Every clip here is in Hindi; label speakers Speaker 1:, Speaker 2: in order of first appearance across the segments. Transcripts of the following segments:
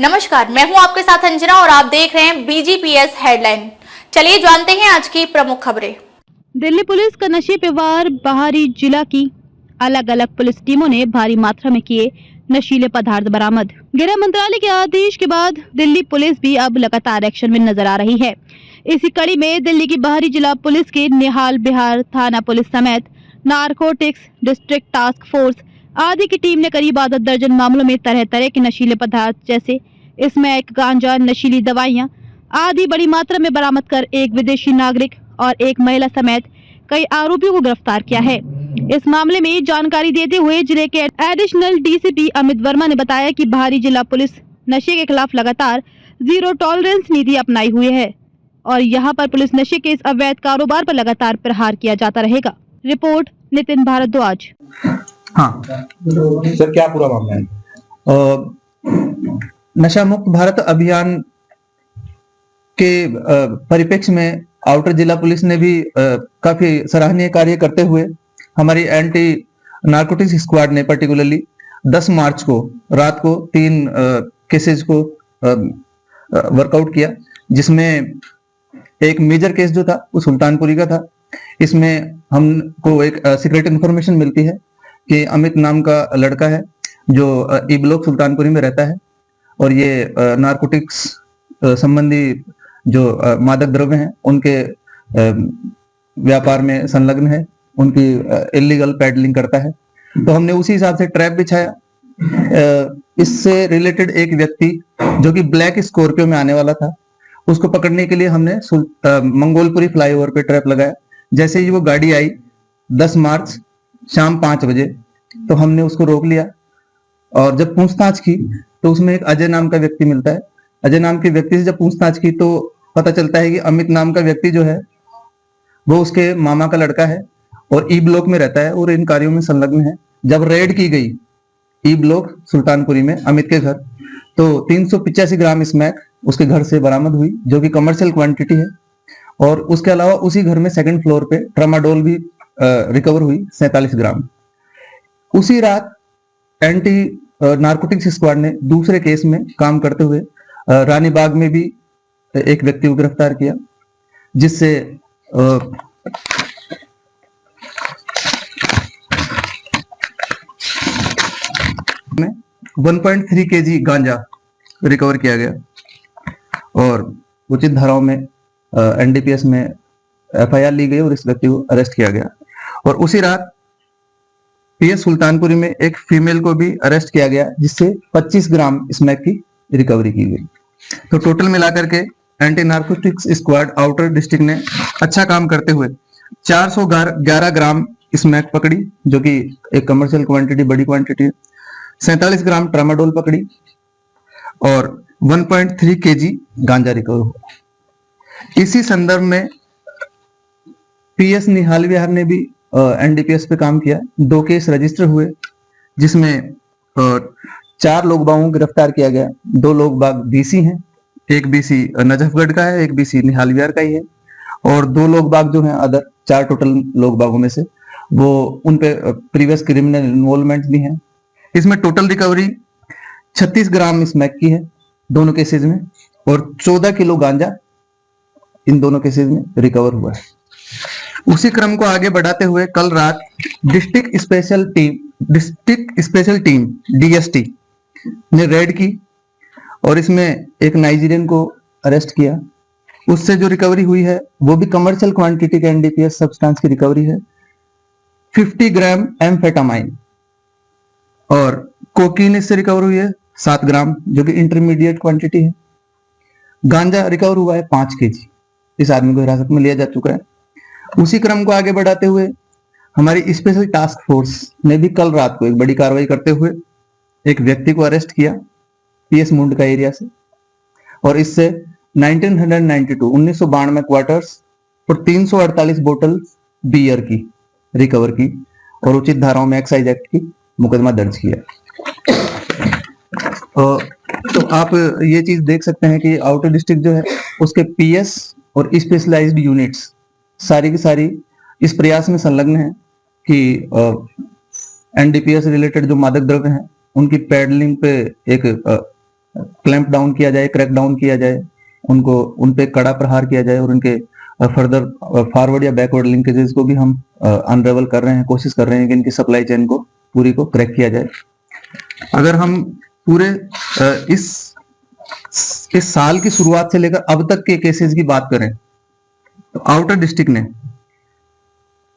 Speaker 1: नमस्कार, मैं हूं आपके साथ अंजना और आप देख रहे हैं BGPS हेडलाइन। चलिए जानते हैं आज की प्रमुख खबरें।
Speaker 2: दिल्ली पुलिस का नशे पे वार, बाहरी जिला की अलग अलग पुलिस टीमों ने भारी मात्रा में किए नशीले पदार्थ बरामद। गृह मंत्रालय के आदेश के बाद दिल्ली पुलिस भी अब लगातार एक्शन में नजर आ रही है। इसी कड़ी में दिल्ली की बाहरी जिला पुलिस के निहाल बिहार थाना पुलिस समेत नारकोटिक्स डिस्ट्रिक्ट टास्क फोर्स आदि की टीम ने करीब आधा दर्जन मामलों में तरह तरह के नशीले पदार्थ जैसे स्मैक, गांजा, नशीली दवाइयां आदि बड़ी मात्रा में बरामद कर एक विदेशी नागरिक और एक महिला समेत कई आरोपियों को गिरफ्तार किया है। इस मामले में जानकारी देते हुए जिले के एडिशनल DCP अमित वर्मा ने बताया कि बाहरी जिला पुलिस नशे के खिलाफ लगातार जीरो टॉलरेंस नीति अपनाई हुई है और यहां पर पुलिस नशे के इस अवैध कारोबार पर लगातार प्रहार किया जाता रहेगा। रिपोर्ट नितिन भारद्वाज।
Speaker 3: हाँ सर, क्या पूरा मामला है? नशा मुक्त भारत अभियान के परिप्रेक्ष्य में आउटर जिला पुलिस ने भी काफी सराहनीय कार्य करते हुए हमारी एंटी नारकोटिक्स स्क्वाड ने पर्टिकुलरली 10 मार्च को रात को 3 केसेस को वर्कआउट किया, जिसमें एक मेजर केस जो था वो सुल्तानपुरी का था। इसमें हमको एक सीक्रेट इंफॉर्मेशन मिलती है कि अमित नाम का लड़का है जो ई ब्लॉक सुल्तानपुरी में रहता है और ये नारकोटिक्स संबंधी जो मादक द्रव्य हैं उनके व्यापार में संलग्न है, उनकी इलीगल पैडलिंग करता है। तो हमने उसी हिसाब से ट्रैप बिछाया। इससे रिलेटेड एक व्यक्ति जो कि ब्लैक स्कॉर्पियो में आने वाला था, उसको पकड़ने के लिए हमने मंगोलपुरी फ्लाईओवर पे ट्रैप लगाया। जैसे ही वो गाड़ी आई 10 मार्च शाम 5 बजे, तो हमने उसको रोक लिया और जब पूछताछ की तो उसमें एक अजय नाम का व्यक्ति मिलता है। अजय नाम के व्यक्ति से जब पूछताछ की तो पता चलता है कि अमित नाम का व्यक्ति जो है वो उसके मामा का लड़का है और ई ब्लॉक में रहता है और इन कार्यों में संलग्न है। जब रेड की गई ई ब्लॉक सुल्तानपुरी में अमित के घर, तो 385 ग्राम स्मैक उसके घर से बरामद हुई, जो कि कमर्शियल क्वांटिटी है। और उसके अलावा उसी घर में सेकंड फ्लोर पे ट्रामाडोल भी रिकवर हुई 47 ग्राम। उसी रात एंटी नारकोटिक्स स्क्वाड ने दूसरे केस में काम करते हुए रानीबाग में भी एक व्यक्ति को गिरफ्तार किया, जिससे 1.3 kg गांजा रिकवर किया गया और उचित धाराओं में NDPS में FIR ली गई और इस व्यक्ति को अरेस्ट किया गया। और उसी रात PS सुल्तानपुरी में एक फीमेल को भी अरेस्ट किया गया, जिससे 25 ग्राम स्मैक की रिकवरी की गई। तो टोटल मिलाकर के anti narcotics squad outer district ने अच्छा काम करते हुए 411 ग्राम स्मैक पकड़ी, जो कि एक कमर्शियल क्वांटिटी, बड़ी क्वांटिटी है। 47 ग्राम ट्रामाडोल पकड़ी और 1.3 kg गांजा रिकवर हुआ। इसी संदर्भ में PS निहाल विहार ने भी NDPS पे काम किया। 2 केस रजिस्टर हुए, जिसमें 4 लोग बागों को गिरफ्तार किया गया। 2 लोग बाग BC हैं, एक BC नजफगढ़ का है, एक BC निहाल विहार का ही है। और 2 लोग बाग जो हैं अदर, 4 टोटल लोग बागों में से, वो उन पे प्रीवियस क्रिमिनल इन्वॉल्वमेंट भी हैं। इसमें टोटल रिकवरी 36 ग्राम स्मैक की है दोनों केसेस में और 14 किलो गांजा इन दोनों केसेस में रिकवर हुआ है। उसी क्रम को आगे बढ़ाते हुए कल रात डिस्ट्रिक्ट स्पेशल टीम DST ने रेड की और इसमें एक नाइजीरियन को अरेस्ट किया। उससे जो रिकवरी हुई है वो भी कमर्शियल क्वांटिटी के NDPS सब्सटेंस की रिकवरी है। 50 ग्राम एम्फेटामाइन और कोकीन इससे रिकवर हुई है 7 ग्राम, जो कि इंटरमीडिएट क्वांटिटी है। गांजा रिकवर हुआ है 5 kg। इस आदमी को हिरासत में लिया जा चुका है। उसी क्रम को आगे बढ़ाते हुए हमारी स्पेशल टास्क फोर्स ने भी कल रात को एक बड़ी कार्रवाई करते हुए एक व्यक्ति को अरेस्ट किया PS मुंड का एरिया से और इससे 1992 क्वार्टर्स और 348 बोतल बियर की रिकवर की और उचित धाराओं में एक्साइज एक्ट की मुकदमा दर्ज किया। तो आप ये चीज देख सकते हैं कि आउटर डिस्ट्रिक्ट जो है उसके PS और स्पेशलाइज्ड यूनिट्स सारी की सारी इस प्रयास में संलग्न है कि NDPS रिलेटेड जो मादक द्रव्य हैं उनकी पैडलिंग पे एक क्लैंप डाउन किया जाए, क्रैक डाउन किया जाए, उनको उन पे कड़ा प्रहार किया जाए और उनके फर्दर फॉरवर्ड या बैकवर्ड लिंकेजेस को भी हम अनरेवल कर रहे हैं, कोशिश कर रहे हैं कि इनकी सप्लाई चेन को पूरी को क्रैक किया जाए। अगर हम पूरे इस साल की शुरुआत से लेकर अब तक के केसेस की बात करें तो आउटर डिस्ट्रिक्ट ने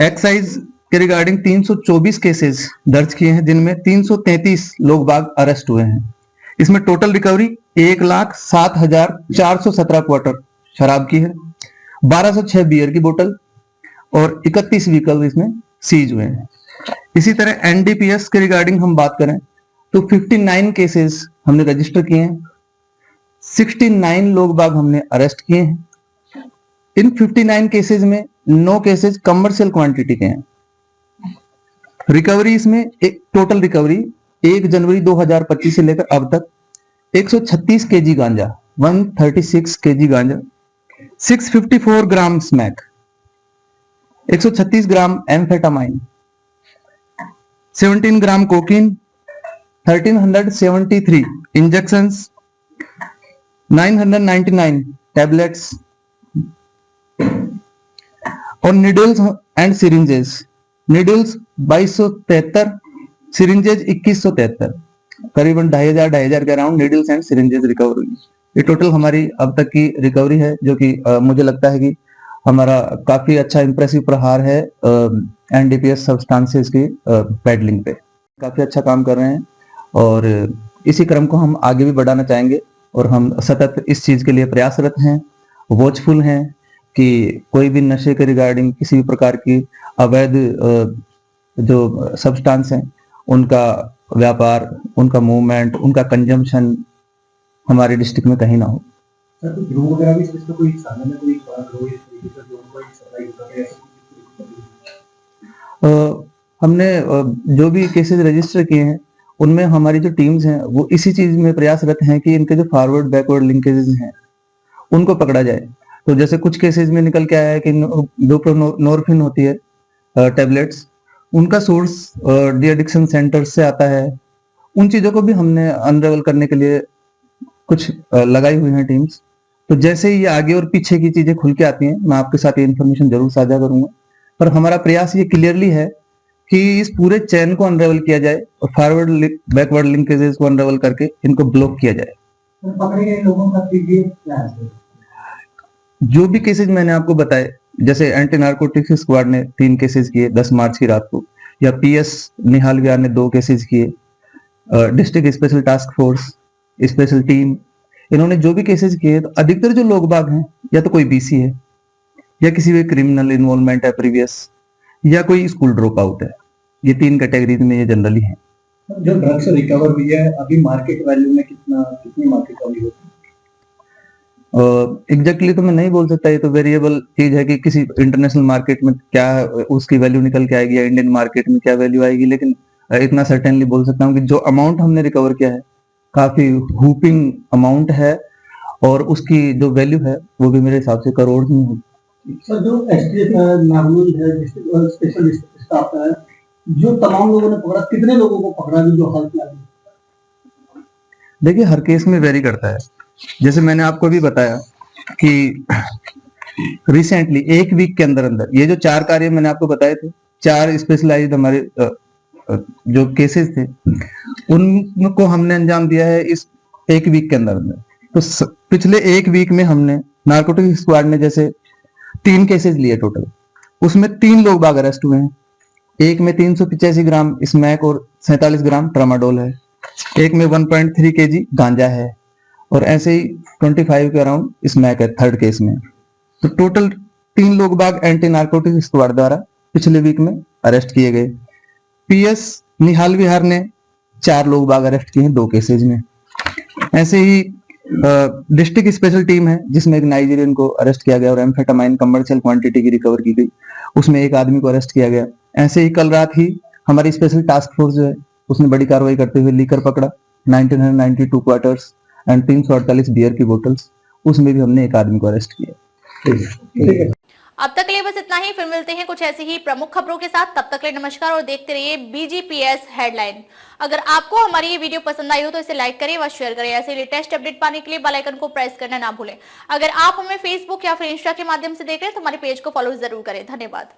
Speaker 3: एक्साइज के रिगार्डिंग 324 केसेस दर्ज किए हैं, जिनमें 333 लोग बाग अरेस्ट हुए हैं। इसमें टोटल रिकवरी 1,07,417 क्वार्टर शराब की है, 1206 बियर की बोतल और 31 व्हीकल इसमें सीज हुए हैं। इसी तरह एनडीपीएस के रिगार्डिंग हम बात करें तो 59 केसेस हमने रजिस्टर किए हैं, 69 लोग बाग हमने अरेस्ट किए हैं। इन 59 केसेस में 9 केसेस कमर्शियल क्वांटिटी के हैं। रिकवरी इसमें एक टोटल रिकवरी 1 जनवरी 2025 से लेकर अब तक 136 केजी गांजा, 136 केजी गांजा, 654 ग्राम स्मैक, 136 ग्राम एम्फेटामाइन, 17 ग्राम कोकीन, 1373 इंजेक्शंस, 999 टैबलेट्स और निडल्स एंड सिरिंजेस। निडल्स 2273, सिरिंजेज 2173, करीबन 2500 के around needles and syringes recover हुई। ये टोटल हमारी अब तक की रिकवरी है, जो कि मुझे लगता है कि हमारा काफी अच्छा इंप्रेसिव प्रहार है एनडीपीएस सब्सटेंसेस की पैडलिंग पे। काफी अच्छा काम कर रहे हैं और इसी क्रम को हम आगे भी बढ़ाना चाहेंगे और हम सतत इस चीज के लिए प्रयासरत हैं, वॉचफुल हैं कि कोई भी नशे के रिगार्डिंग किसी भी प्रकार की अवैध जो सब्सटेंस हैं उनका व्यापार, उनका मूवमेंट, उनका कंजम्पशन हमारे डिस्ट्रिक्ट में कहीं ना हो।
Speaker 4: सर तो ड्रोन वगैरह भी इसमें कोई सामने में कोई बड़ा ड्रोन इस तरीके से ड्रोन को सप्लाई होता है ऐसा?
Speaker 3: हमने जो भी केसेस रजिस्टर किए हैं उनमें हमारी जो टीम्स हैं वो इसी चीज में प्रयासरत हैं कि इनके जो फॉरवर्ड बैकवर्ड लिंकेजेस हैं उनको पकड़ा जाए। तो जैसे कुछ केसेस में निकल के आया है कि बुप्रेनोर्फिन होती है टैबलेट्स, उनका सोर्स डी एडिक्शन सेंटर से आता है। उन चीजों को भी हमने अनरेवल करने के लिए कुछ लगाई हुई हैं टीम्स। तो जैसे ही ये आगे और पीछे की चीजें खुल के आती हैं मैं आपके साथ ये इन्फॉर्मेशन जरूर साझा करूंगा, पर हमारा प्रयास ये क्लियरली है कि इस पूरे चेन को अनरेवल किया जाए और फॉरवर्ड बैकवर्ड लिंकेजेस को अनरेवल करके इनको ब्लॉक किया जाए।
Speaker 4: पकड़े गए लोगों का फीडबैक क्या है?
Speaker 3: जो भी केसेस मैंने आपको बताए, जैसे एंटी नार्कोटिक्स स्क्वाड ने 3 केसेस किए 10 मार्च की रात को, या पीएस निहाल विहार ने 2 केसेस किए, district special task force special team, इन्होंने जो भी केसेस किए तो अधिकतर जो लोग बाग हैं या तो कोई बीसी है या किसी भी क्रिमिनल इन्वॉल्वमेंट है प्रीवियस, या कोई स्कूल ड्रॉप आउट है। ये 3 कैटेगरीज में ये जनरली हैं।
Speaker 4: जो ड्रग्स रिकवर हुई है अभी मार्केट वैल्यू में कितनी मार्केट वैल्यू होती है?
Speaker 3: एग्जैक्टली तो मैं नहीं बोल सकता, ये तो वेरिएबल चीज है कि किसी इंटरनेशनल मार्केट में क्या उसकी वैल्यू निकल के आएगी या इंडियन मार्केट में क्या वैल्यू आएगी, लेकिन इतना सर्टेनली बोल सकता हूँ कि जो अमाउंट हमने रिकवर किया है काफी हुपिंग अमाउंट है और उसकी जो वैल्यू है वो भी मेरे हिसाब से करोड़ में होगी।
Speaker 4: सर जो एसटीएफ नागुल है, डिस्ट्रिक्ट स्पेशल स्टाफ है, जो तमाम लोगों ने पकड़ा, कितने लोगों को पकड़ा जो हाल किया?
Speaker 3: देखिए हर केस में वेरी करता है। जैसे मैंने आपको भी बताया कि रिसेंटली 1 वीक के अंदर अंदर ये जो 4 कार्य मैंने आपको बताए थे, 4 स्पेशलाइज्ड हमारे जो केसेस थे उनको हमने अंजाम दिया है इस 1 वीक के अंदर अंदर। तो पिछले 1 वीक में हमने नार्कोटिक स्क्वाड ने जैसे 3 केसेस लिए टोटल, उसमें 3 लोग बाग अरेस्ट हुए हैं। एक में 385 ग्राम स्मैक और 47 ग्राम ट्रामाडोल है, एक में 1.3 केजी गांजा है और ऐसे ही 25 के अराउंड स्मैक है थर्ड केस में। तो टोटल 3 लोग बाग एंटी नार्कोटिक स्क्वाड द्वारा पिछले वीक में अरेस्ट किए गए। पीएस निहाल विहार ने 4 लोग बाग अरेस्ट किए हैं 2 केसेज में। ऐसे ही डिस्ट्रिक्ट स्पेशल टीम है जिसमें एक नाइजीरियन को अरेस्ट किया गया और एम्फेटामाइन कमर्शियल क्वांटिटी की रिकवर की गई, उसमें एक आदमी को अरेस्ट किया गया। ऐसे ही कल रात ही हमारी स्पेशल टास्क फोर्स जो है उसने बड़ी कार्रवाई करते हुए लीकर पकड़ा 1992 क्वार्टर्स एंड 348 बियर की बोतल्स, उसमें भी हमने एक आदमी को अरेस्ट किया।
Speaker 4: ठीक है।
Speaker 1: अब तक के लिए बस इतना ही, फिर मिलते हैं कुछ ऐसी ही प्रमुख खबरों के साथ। तब तक के लिए नमस्कार और देखते रहिए BGPS हेडलाइन। अगर आपको हमारी ये वीडियो पसंद आई हो तो इसे लाइक करें व शेयर करें। ऐसे लेटेस्ट अपडेट पाने के लिए बेल आइकन को प्रेस करना ना भूलें। अगर आप हमें फेसबुक या फिर इंस्टा के माध्यम से देख रहे हैं तो हमारे पेज को फॉलो जरूर करें। धन्यवाद।